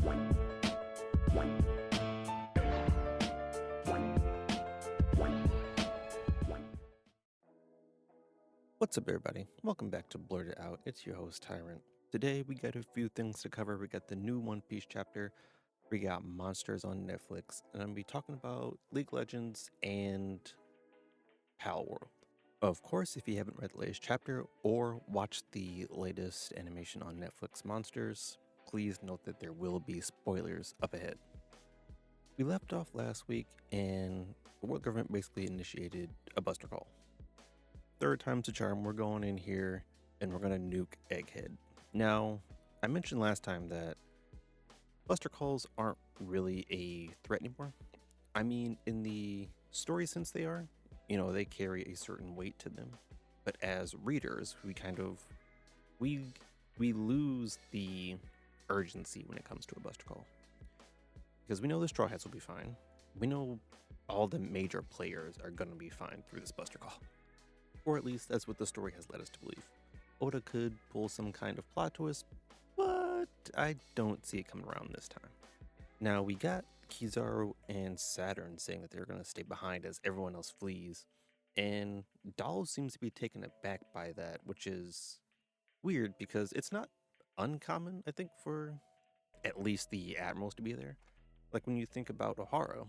What's up, everybody? Welcome back to Blerd Out. It's your host, Tyrant. Today, we got a few things to cover. We got the new One Piece chapter, we got monsters on Netflix, and I'm going to be talking about League of Legends and Palworld. Of course, if you haven't read the latest chapter or watched the latest animation on Netflix Monsters, please note that there will be spoilers up ahead. We left off last week, and the world government basically initiated a buster call. Third time's a charm. We're going in here and we're going to nuke Egghead. Now, I mentioned last time that buster calls aren't really a threat anymore. I mean, in the story sense they are, they carry a certain weight to them. But as readers, we lose the urgency when it comes to a buster call. Because we know the Straw Hats will be fine. We know all the major players are going to be fine through this buster call. Or at least that's what the story has led us to believe. Oda could pull some kind of plot twist, but I don't see it coming around this time. Now, we got Kizaru and Saturn saying that they're going to stay behind as everyone else flees, and Doll seems to be taken aback by that, which is weird because it's not uncommon, I think, for at least the admirals to be there. Like when you think about Ohara,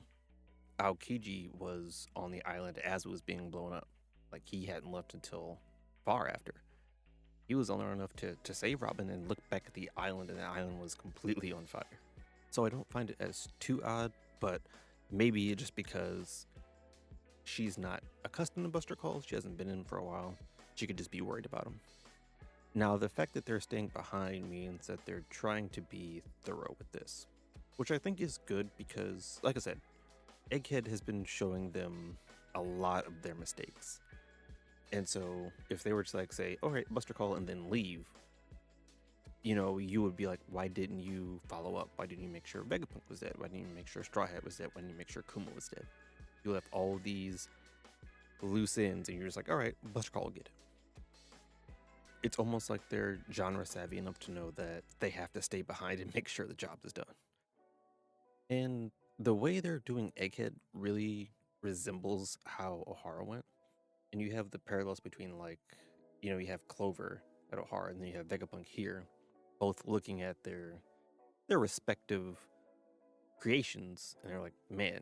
Aokiji was on the island as it was being blown up. Like, he hadn't left until far after. He was only enough to save Robin and look back at the island, and the island was completely on fire. So I don't find it as too odd, but maybe just because she's not accustomed to buster calls, she hasn't been in for a while, she could just be worried about them. Now, the fact that they're staying behind means that they're trying to be thorough with this, which I think is good because, like I said, Egghead has been showing them a lot of their mistakes. And so if they were to say, all right, buster call and then leave, you would be like, why didn't you follow up? Why didn't you make sure Vegapunk was dead? Why didn't you make sure Straw Hat was dead? Why didn't you make sure Kuma was dead? You left all these loose ends and you're just like, all right, buster call will get it. It's almost like they're genre savvy enough to know that they have to stay behind and make sure the job is done. And the way they're doing Egghead really resembles how Ohara went. And you have the parallels between, you have Clover at Ohara and then you have Vegapunk here, both looking at their respective creations, and they're like, man,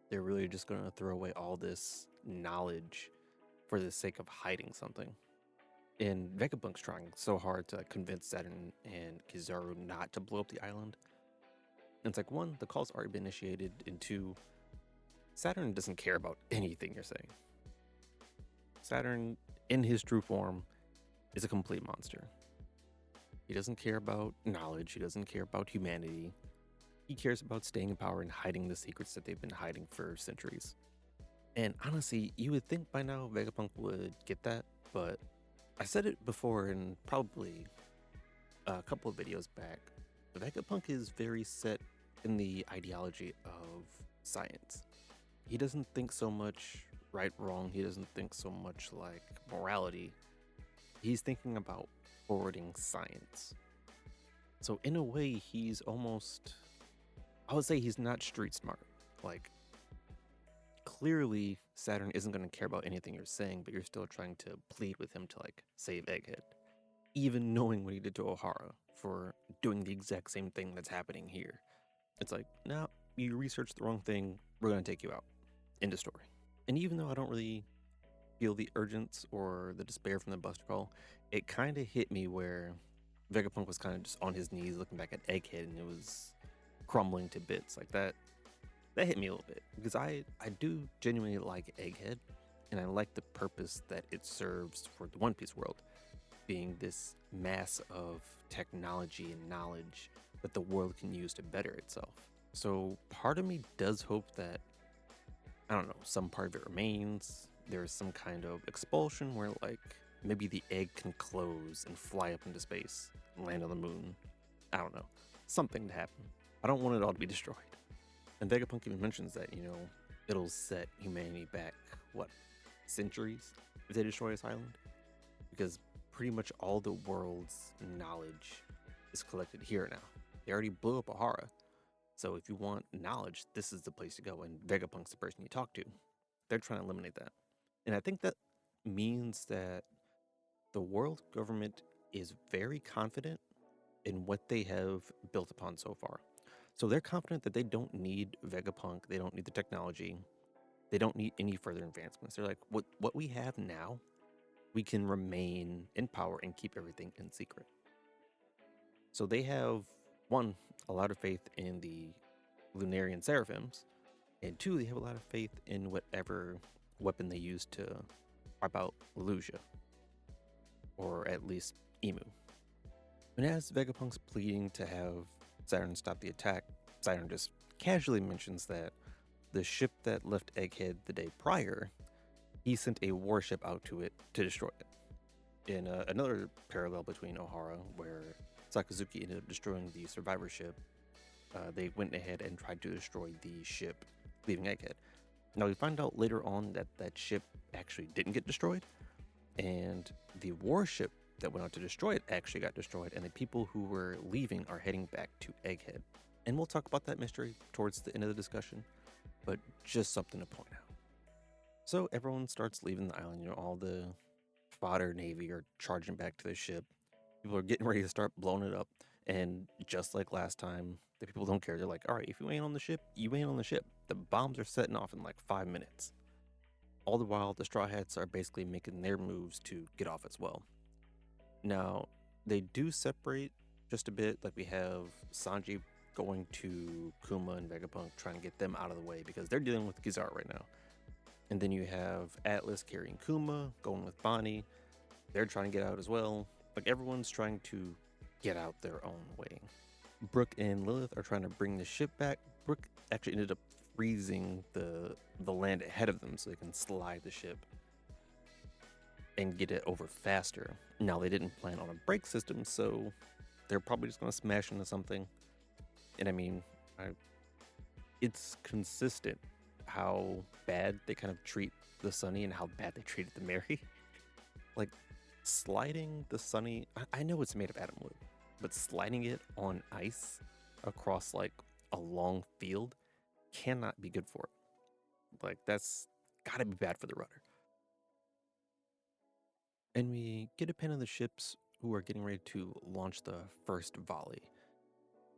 they're really just going to throw away all this knowledge for the sake of hiding something. And Vegapunk's trying so hard to convince Saturn and Kizaru not to blow up the island. And it's like, one, the call's already been initiated, and two, Saturn doesn't care about anything you're saying. Saturn, in his true form, is a complete monster. He doesn't care about knowledge. He doesn't care about humanity. He cares about staying in power and hiding the secrets that they've been hiding for centuries. And honestly, you would think by now Vegapunk would get that, but I said it before in probably a couple of videos back. Vegapunk is very set in the ideology of science. He doesn't think so much right, wrong. He doesn't think so much like morality. He's thinking about forwarding science. So in a way, he's almost, I would say he's not street smart. Like, clearly Saturn isn't going to care about anything you're saying, but you're still trying to plead with him to save Egghead, even knowing what he did to Ohara for doing the exact same thing that's happening here. It's like, no, you researched the wrong thing, we're going to take you out. End of story. And even though I don't really feel the urgency or the despair from the buster call, it kind of hit me where Vegapunk was kind of just on his knees looking back at Egghead and it was crumbling to bits. Like that hit me a little bit because I do genuinely like Egghead, and I like the purpose that it serves for the One Piece world, being this mass of technology and knowledge that the world can use to better itself. So part of me does hope that, I don't know, some part of it remains. There's some kind of expulsion where maybe the egg can close and fly up into space and land on the moon. I don't know. Something to happen. I don't want it all to be destroyed. And Vegapunk even mentions that, it'll set humanity back, centuries if they destroy this island? Because pretty much all the world's knowledge is collected here now. They already blew up Ohara. So if you want knowledge, this is the place to go, and Vegapunk's the person you talk to. They're trying to eliminate that. And I think that means that the world government is very confident in what they have built upon so far. So they're confident that they don't need Vegapunk, they don't need the technology, they don't need any further advancements. They're like, what we have now, we can remain in power and keep everything in secret. So they have, one, a lot of faith in the Lunarian Seraphims, and two, they have a lot of faith in whatever weapon they use to wipe out Lugia, or at least Emu. And as Vegapunk's pleading to have Saturn stop the attack, Saturn just casually mentions that the ship that left Egghead the day prior, he sent a warship out to it to destroy it. In another parallel between Ohara, where Sakazuki ended up destroying the survivor ship, they went ahead and tried to destroy the ship leaving Egghead. Now we find out later on that that ship actually didn't get destroyed, and the warship that went out to destroy it actually got destroyed, and the people who were leaving are heading back to Egghead. And we'll talk about that mystery towards the end of the discussion, but just something to point out. So everyone starts leaving the island. All the fodder navy are charging back to the ship. People are getting ready to start blowing it up, and just like last time, the people don't care. They're like, all right, if you ain't on the ship, you ain't on the ship. The bombs are setting off in like 5 minutes. All the while, the Straw Hats are basically making their moves to get off as well. Now, they do separate just a bit. Like we have Sanji going to Kuma and Vegapunk, trying to get them out of the way because they're dealing with Kizaru right now. And then you have Atlas carrying Kuma, going with Bonnie. They're trying to get out as well. Like everyone's trying to get out their own way. Brook and Lilith are trying to bring the ship back. Brook actually ended up freezing the land ahead of them so they can slide the ship and get it over faster. Now, they didn't plan on a brake system, so they're probably just going to smash into something. And I mean, it's consistent how bad they kind of treat the Sunny and how bad they treated the Mary. Like, sliding the Sunny, I know it's made of atom wood, but sliding it on ice across like a long field cannot be good for it. Like, that's gotta be bad for the rudder. And we get a pen of the ships who are getting ready to launch the first volley.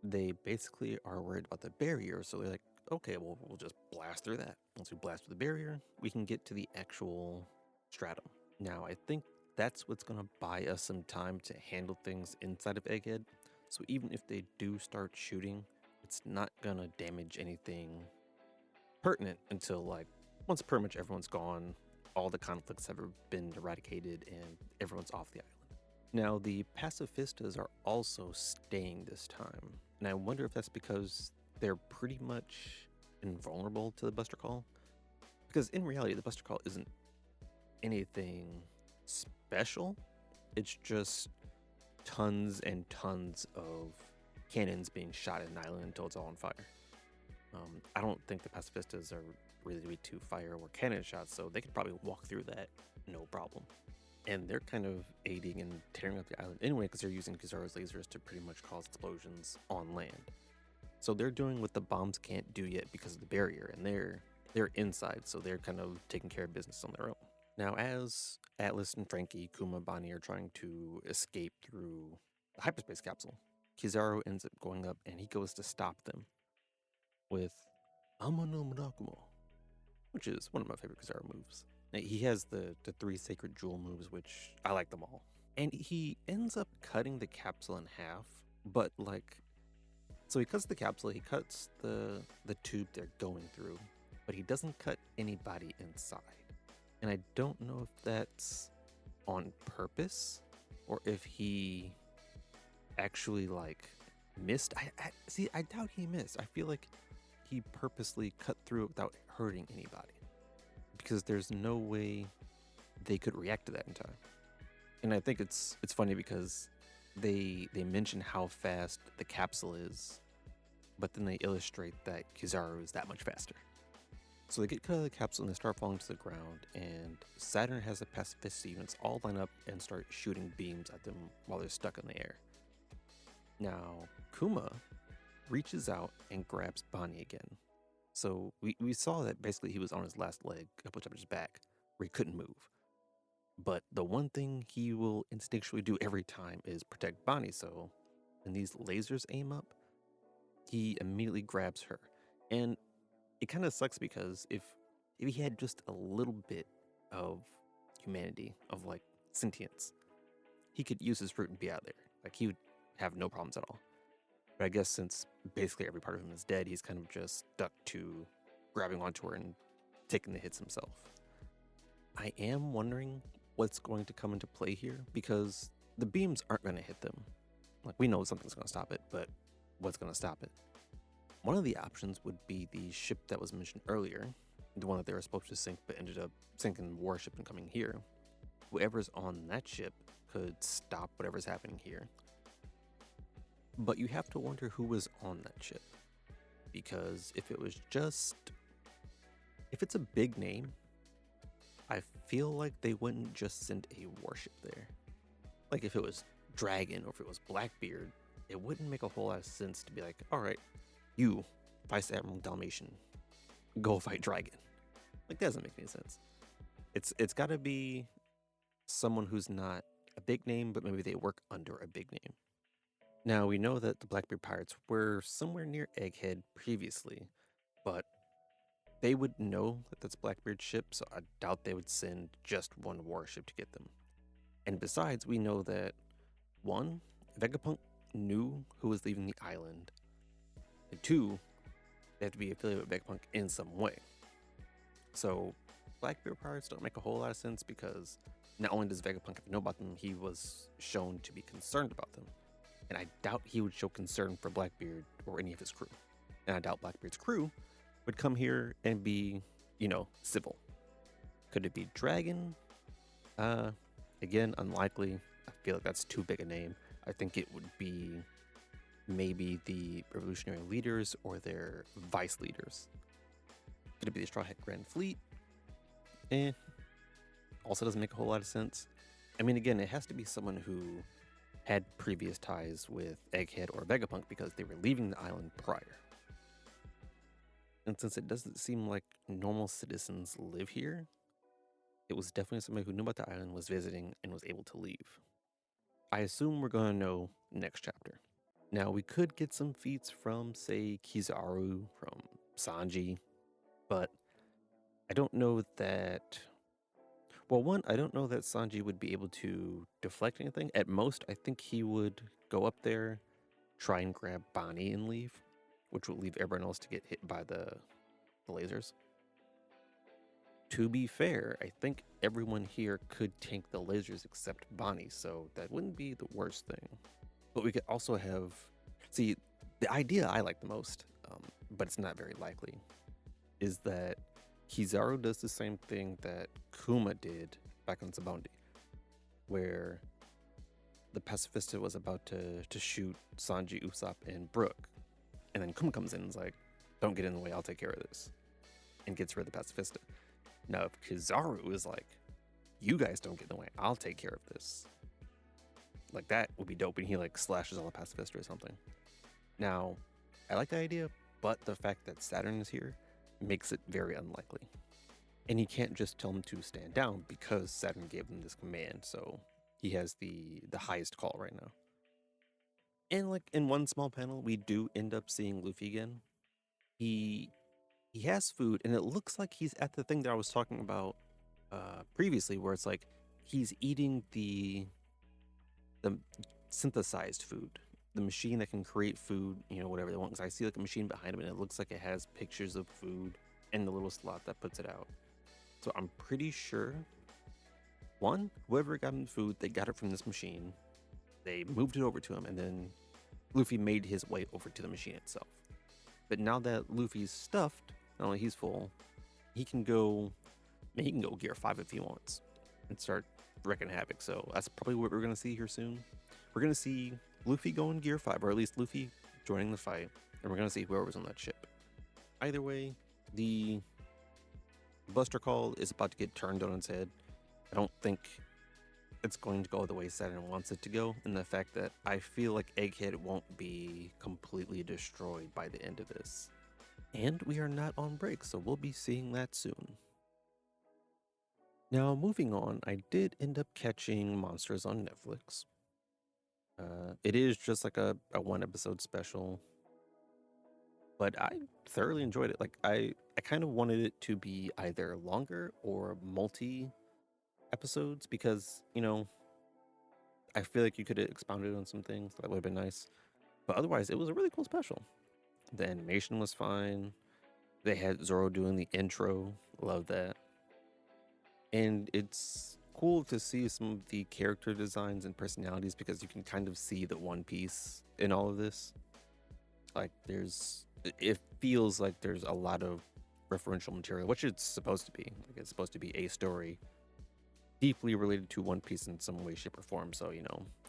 They basically are worried about the barrier, so they're like, okay, well, we'll just blast through that. Once we blast through the barrier, we can get to the actual stratum. Now, I think that's what's going to buy us some time to handle things inside of Egghead. So even if they do start shooting, it's not going to damage anything pertinent until, like, once pretty much everyone's gone, all the conflicts have been eradicated, and everyone's off the island. Now, the pacifistas are also staying this time, and I wonder if that's because they're pretty much invulnerable to the Buster Call. Because in reality, the Buster Call isn't anything special. It's just tons and tons of cannons being shot at an island until it's all on fire. I don't think the pacifistas are really weak to fire or cannon shots, so they could probably walk through that no problem. And they're kind of aiding and tearing up the island anyway because they're using Kizaru's lasers to pretty much cause explosions on land. So they're doing what the bombs can't do yet because of the barrier, and they're inside, so they're kind of taking care of business on their own. Now, as Atlas and Frankie, Kuma, Bonnie are trying to escape through the hyperspace capsule, Kizaru ends up going up and he goes to stop them with Ama no Murakumo, which is one of my favorite Kizaru moves. He has the 3 sacred jewel moves, which I like them all. And he ends up cutting the capsule in half, but like, so he cuts the capsule, he cuts the tube they're going through, but he doesn't cut anybody inside. And I don't know if that's on purpose or if he actually like missed. I doubt he missed. I feel like he purposely cut through it without hurting anybody, because there's no way they could react to that in time. And I think it's funny because they mention how fast the capsule is, but then they illustrate that Kizaru is that much faster. So they get cut out of the capsule and they start falling to the ground, and Saturn has the pacifist units all line up and start shooting beams at them while they're stuck in the air. Now, Kuma reaches out and grabs Bonnie again. So we saw that basically he was on his last leg, a couple chapters back, where he couldn't move. But the one thing he will instinctually do every time is protect Bonnie. So when these lasers aim up, he immediately grabs her. And it kind of sucks because if he had just a little bit of humanity, of like sentience, he could use his fruit and be out there. Like he would have no problems at all. But I guess since basically every part of him is dead, he's kind of just stuck to grabbing onto her and taking the hits himself. I am wondering what's going to come into play here because the beams aren't going to hit them. Like we know something's going to stop it, but what's going to stop it? One of the options would be the ship that was mentioned earlier, the one that they were supposed to sink but ended up sinking the warship and coming here. Whoever's on that ship could stop whatever's happening here. But you have to wonder who was on that ship. Because if it's a big name, I feel like they wouldn't just send a warship there. Like if it was Dragon or if it was Blackbeard, it wouldn't make a whole lot of sense to be like, all right, you, Vice Admiral Dalmatian, go fight Dragon. Like that doesn't make any sense. It's got to be someone who's not a big name, but maybe they work under a big name. Now we know that the Blackbeard pirates were somewhere near Egghead previously, but they would know that that's Blackbeard's ship, so I doubt they would send just one warship to get them. And besides, we know that, one, Vegapunk knew who was leaving the island, and two, they have to be affiliated with Vegapunk in some way. So Blackbeard pirates don't make a whole lot of sense because not only does Vegapunk have to know about them, he was shown to be concerned about them. And I doubt he would show concern for Blackbeard or any of his crew. And I doubt Blackbeard's crew would come here and be, civil. Could it be Dragon? Again, unlikely. I feel like that's too big a name. I think it would be maybe the revolutionary leaders or their vice leaders. Could it be the Straw Hat Grand Fleet? Also doesn't make a whole lot of sense. I mean, again, it has to be someone who had previous ties with Egghead or Vegapunk because they were leaving the island prior. And since it doesn't seem like normal citizens live here, it was definitely somebody who knew about the island, was visiting, and was able to leave. I assume we're going to know next chapter. Now, we could get some feats from, say, Kizaru, from Sanji, but I don't know that... Well, one, I don't know that Sanji would be able to deflect anything. At most, I think he would go up there, try and grab Bonnie and leave, which would leave everyone else to get hit by the lasers. To be fair, I think everyone here could tank the lasers except Bonnie, so that wouldn't be the worst thing. But we could also have... See, the idea I like the most, but it's not very likely, is that Kizaru does the same thing that Kuma did back on Sabondi, where the Pacifista was about to shoot Sanji, Usopp, and Brook, and then Kuma comes in and is like, don't get in the way, I'll take care of this, and gets rid of the Pacifista. Now, if Kizaru is like, you guys don't get in the way, I'll take care of this, like that would be dope, and he like slashes all the Pacifista or something. Now, I like the idea, but the fact that Saturn is here makes it very unlikely. And he can't just tell him to stand down because Saturn gave him this command, so he has the highest call right now. And like in one small panel, we do end up seeing Luffy again. He has food, and it looks like he's at the thing that I was talking about previously, where it's like he's eating the synthesized food, the machine that can create food, whatever they want. Because I see like a machine behind him, and it looks like it has pictures of food and the little slot that puts it out. So I'm pretty sure, one, whoever got him the food, they got it from this machine. They moved it over to him, and then Luffy made his way over to the machine itself. But now that Luffy's stuffed, not only he's full, he can go Gear 5 if he wants and start wrecking havoc. So that's probably what we're going to see here soon. We're going to see Luffy going Gear 5, or at least Luffy joining the fight, and we're going to see whoever's on that ship. Either way, the Buster Call is about to get turned on its head. I don't think it's going to go the way Saturn wants it to go, and the fact that I feel like Egghead won't be completely destroyed by the end of this. And we are not on break, so we'll be seeing that soon. Now, moving on, I did end up catching Monsters on Netflix. It is just like a one episode special, but I thoroughly enjoyed it. Like I kind of wanted it to be either longer or multi episodes because, I feel like you could have expounded on some things that would have been nice. But otherwise, it was a really cool special. The animation was fine. They had Zoro doing the intro. Love that. And it's cool to see some of the character designs and personalities because you can kind of see the One Piece in all of this. Like it feels like there's a lot of referential material, which it's supposed to be. Like it's supposed to be a story deeply related to One Piece in some way, shape, or form. So,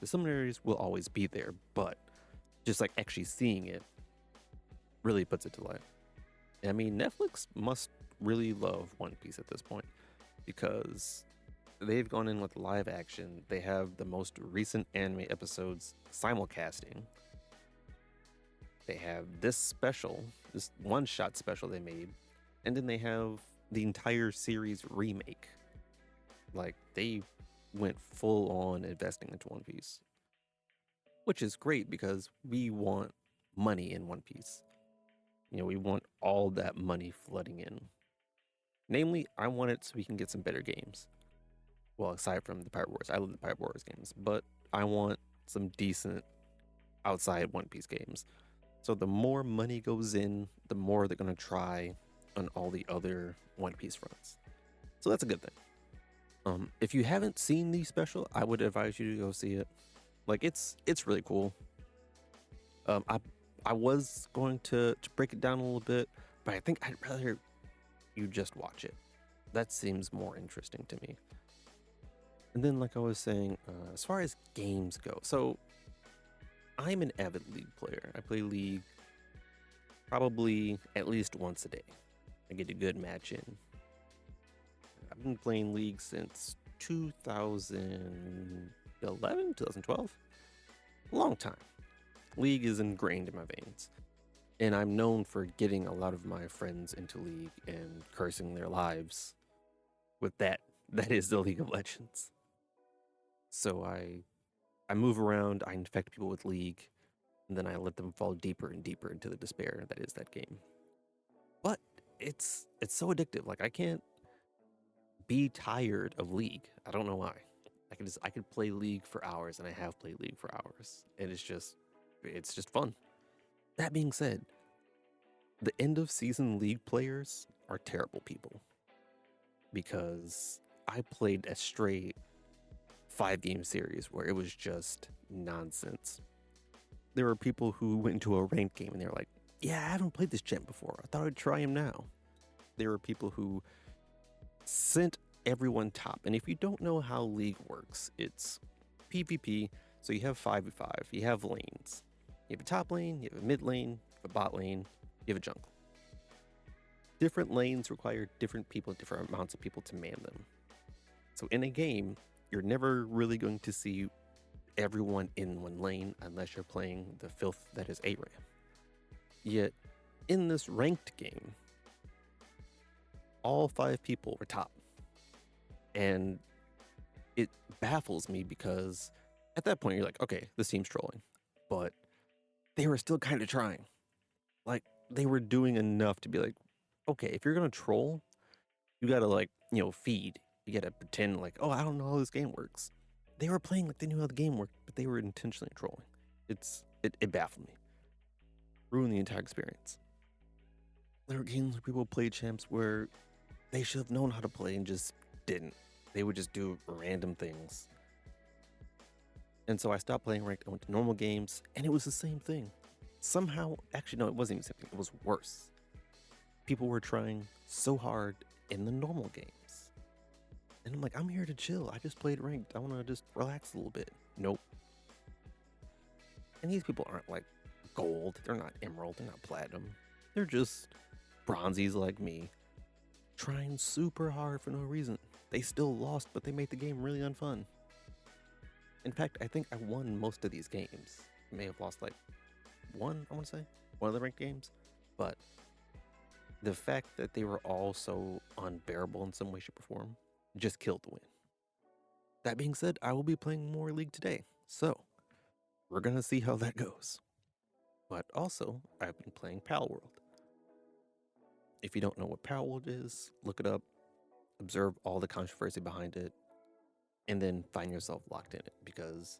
the similarities will always be there, but just like actually seeing it really puts it to light. I mean, Netflix must really love One Piece at this point because they've gone in with live action. They have the most recent anime episodes simulcasting. They have this one-shot special they made, and then they have the entire series remake. Like, they went full on investing into One Piece, which is great because we want money in One Piece. We want all that money flooding in. Namely, I want it so we can get some better games. Well, aside from the Pirate Wars, I love the Pirate Wars games, but I want some decent outside One Piece games. So the more money goes in, the more they're going to try on all the other One Piece fronts. So that's a good thing. If you haven't seen the special, I would advise you to go see it. Like it's really cool. I was going to break it down a little bit, but I think I'd rather you just watch it. That seems more interesting to me. And then, like I was saying, as far as games go, so I'm an avid League player. I play League probably at least once a day. I get a good match in. I've been playing League since 2011, 2012. A long time. League is ingrained in my veins. And I'm known for getting a lot of my friends into League and cursing their lives with that. That is the League of Legends. So I move around, I infect people with League, and then I let them fall deeper and deeper into the despair that is that game. But it's so addictive. Like I can't be tired of League. I don't know why. I could play League for hours, and I have played League for hours. And it's just fun. That being said, the end of season League players are terrible people because I played a straight 5-game series where it was just nonsense. There were people who went into a ranked game and they were like, yeah, I haven't played this champ before. I thought I'd try him now. There were people who sent everyone top. And if you don't know how League works, it's PvP. So you have 5v5, you have lanes. You have a top lane, you have a mid lane, you have a bot lane, you have a jungle. Different lanes require different people, different amounts of people to man them. So in a game, you're never really going to see everyone in one lane unless you're playing the filth that is ARAM. Yet, in this ranked game, all 5 people were top. And it baffles me because at that point you're like, okay, this team's trolling. But they were still kind of trying. Like, they were doing enough to be like, okay, if you're going to troll, you got to feed. You got to pretend like, oh, I don't know how this game works. They were playing like they knew how the game worked, but they were intentionally trolling. It baffled me. Ruined the entire experience. There were games where people played champs where they should have known how to play and just didn't. They would just do random things. And so I stopped playing ranked. I went to normal games, and it was the same thing. Somehow, actually, no, it wasn't even the same thing. It was worse. People were trying so hard in the normal games. And I'm like, I'm here to chill. I just played ranked. I want to just relax a little bit. Nope. And these people aren't like gold. They're not emerald. They're not platinum. They're just bronzies like me, trying super hard for no reason. They still lost, but they made the game really unfun. In fact, I think I won most of these games. I may have lost like one, I want to say, one of the ranked games. But the fact that they were all so unbearable in some way, shape, or form just killed the win. That being said, I will be playing more League today. So, we're going to see how that goes. But also, I've been playing Palworld. If you don't know what Palworld is, look it up, observe all the controversy behind it, and then find yourself locked in it because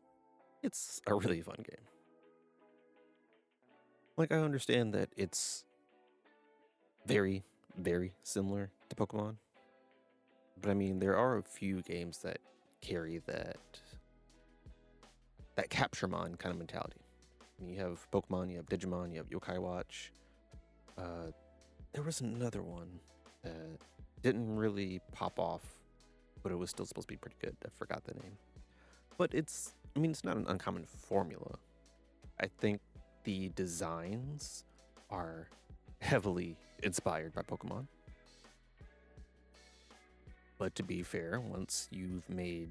it's a really fun game. Like, I understand that it's very, very similar to Pokemon, but I mean, there are a few games that carry that Capture-Mon kind of mentality. I mean, you have Pokemon, you have Digimon, you have Yokai Watch. There was another one that didn't really pop off, but it was still supposed to be pretty good. I forgot the name. But it's not an uncommon formula. I think the designs are heavily inspired by Pokemon. But to be fair, once you've made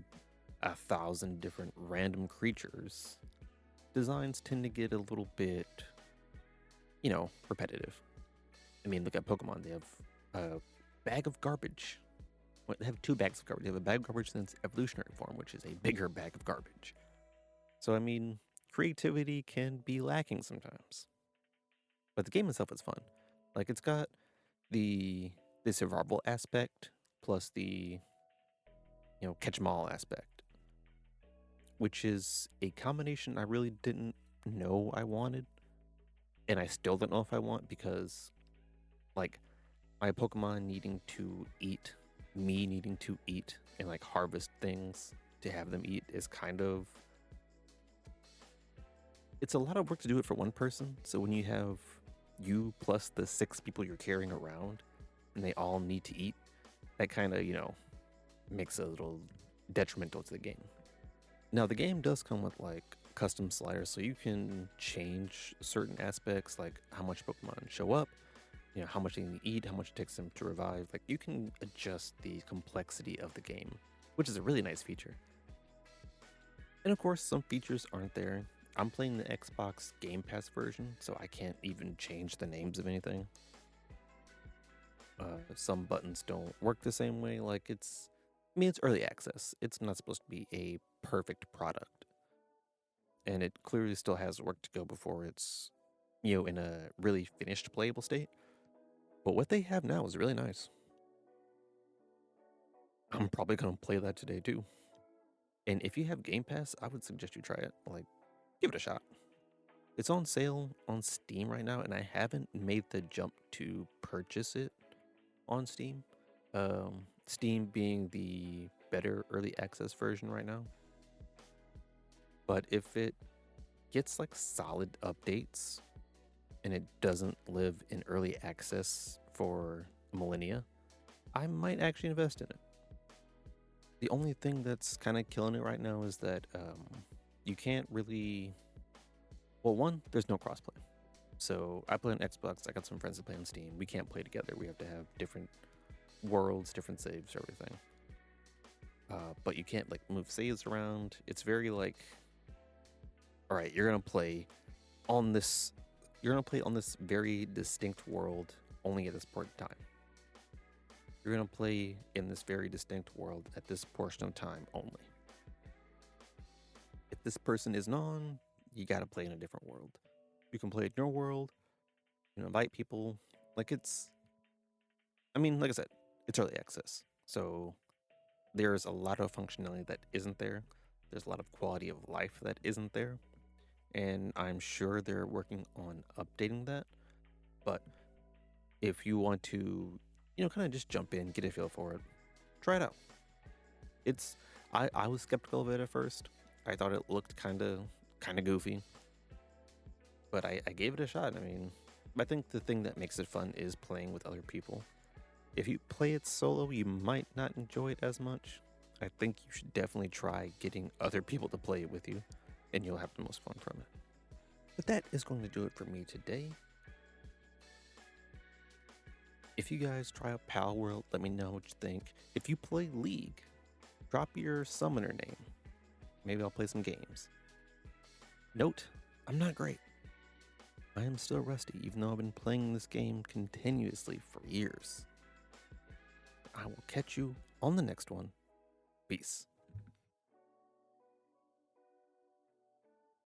1,000 different random creatures, designs tend to get a little bit, repetitive. I mean, look at Pokemon. They have a bag of garbage. Well, they have 2 bags of garbage. They have a bag of garbage in its evolutionary form, which is a bigger bag of garbage. So, I mean, creativity can be lacking sometimes. But the game itself is fun. Like, it's got the survival aspect plus the, catch 'em all aspect, which is a combination I really didn't know I wanted. And I still don't know if I want because, like, my Pokemon needing to eat, me needing to eat and like harvest things to have them eat is kind of, it's a lot of work to do it for one person. So when you have you plus the 6 people you're carrying around and they all need to eat, that kind of, makes it a little detrimental to the game. Now the game does come with like custom sliders, so you can change certain aspects like how much Pokemon show up, how much they need to eat, how much it takes them to revive. Like you can adjust the complexity of the game, which is a really nice feature. And of course, some features aren't there. I'm playing the Xbox Game Pass version, so I can't even change the names of anything. Some buttons don't work the same way. Like it's early access. It's not supposed to be a perfect product. And it clearly still has work to go before it's, in a really finished playable state. But what they have now is really nice. I'm probably going to play that today too. And if you have Game Pass, I would suggest you try it. Like, give it a shot. It's on sale on Steam right now, and I haven't made the jump to purchase it on Steam. Steam being the better early access version right now. But if it gets like solid updates and it doesn't live in early access for millennia, I might actually invest in it. The only thing that's kind of killing it right now is that you can't really, well, one, there's no crossplay. So I play on Xbox, I got some friends that play on Steam. We can't play together. We have to have different worlds, different saves, everything. But you can't like move saves around. It's very like, all right, you're gonna play on this very distinct world only at this point in time. You're gonna play in this very distinct world at this portion of time only. If this person isn't on, you gotta play in a different world. You can play in your world, invite people. Like it's, like I said, it's early access. So there's a lot of functionality that isn't there. There's a lot of quality of life that isn't there. And I'm sure they're working on updating that. But if you want to, kind of just jump in, get a feel for it, try it out. I was skeptical of it at first. I thought it looked kind of goofy. But I gave it a shot. I think the thing that makes it fun is playing with other people. If you play it solo, you might not enjoy it as much. I think you should definitely try getting other people to play it with you, and you'll have the most fun from it. But that is going to do it for me today. If you guys try out Palworld, let me know what you think. If you play League, drop your summoner name. Maybe I'll play some games. Note, I'm not great. I am still rusty, even though I've been playing this game continuously for years. I will catch you on the next one. Peace.